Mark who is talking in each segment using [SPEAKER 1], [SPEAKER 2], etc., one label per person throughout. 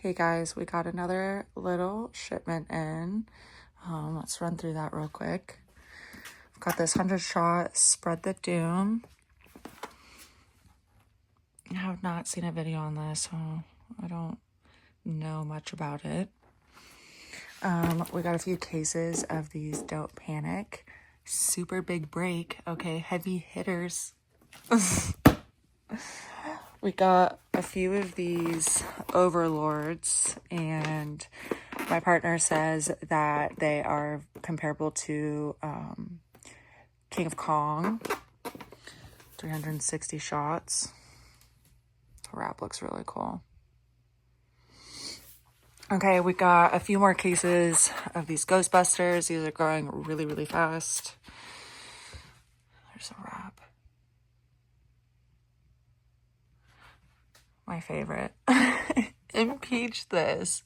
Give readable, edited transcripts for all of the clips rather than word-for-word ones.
[SPEAKER 1] Hey guys, we got another little shipment in. Let's run through that real quick. I've got this 100-shot Spread the Doom. I have not seen a video on this, so I don't know much about it. We got a few cases of these Don't Panic. Super big break. Okay, heavy hitters. We got a few of these Overlords, and my partner says that they are comparable to King of Kong. 360 shots. The wrap looks really cool. Okay, we got a few more cases of these Ghostbusters. These are growing really, really fast. There's a wrap. My favorite. Impeach this.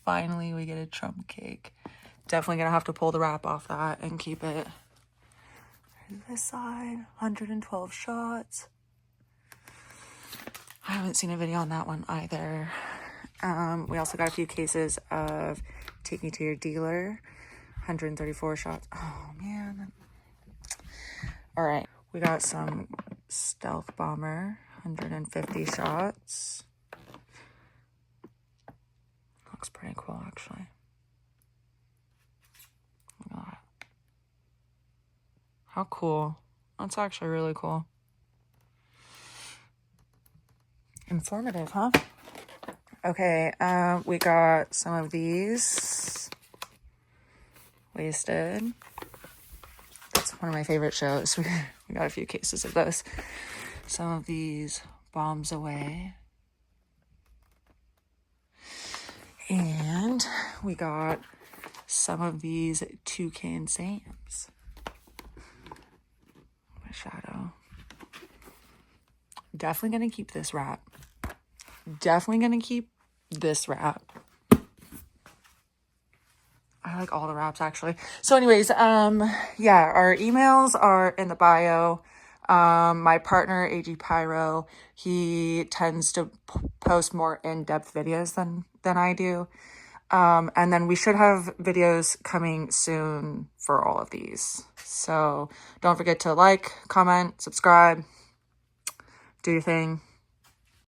[SPEAKER 1] Finally, we get a Trump cake. Definitely gonna have to pull the wrap off that and keep it. There's this side. 112 shots. I haven't seen a video on that one either. We also got a few cases of Take Me to Your Dealer. 134 shots. Oh, man. All right. We got some Stealth Bomber. 150 shots. Looks pretty cool, actually. Look at that. How cool. That's actually really cool. Informative, huh? Okay, we got some of these. Wasted. That's one of my favorite shows. We got a few cases of those. Some of these Bombs Away. And we got some of these Toucan Sams. My shadow. Definitely gonna keep this wrap. Definitely gonna keep this wrap. I like all the wraps, actually. So anyways, yeah, our emails are in the bio. My partner, AG Pyro, he tends to post more in-depth videos than I do. And then we should have videos coming soon for all of these. So don't forget to like, comment, subscribe, do your thing.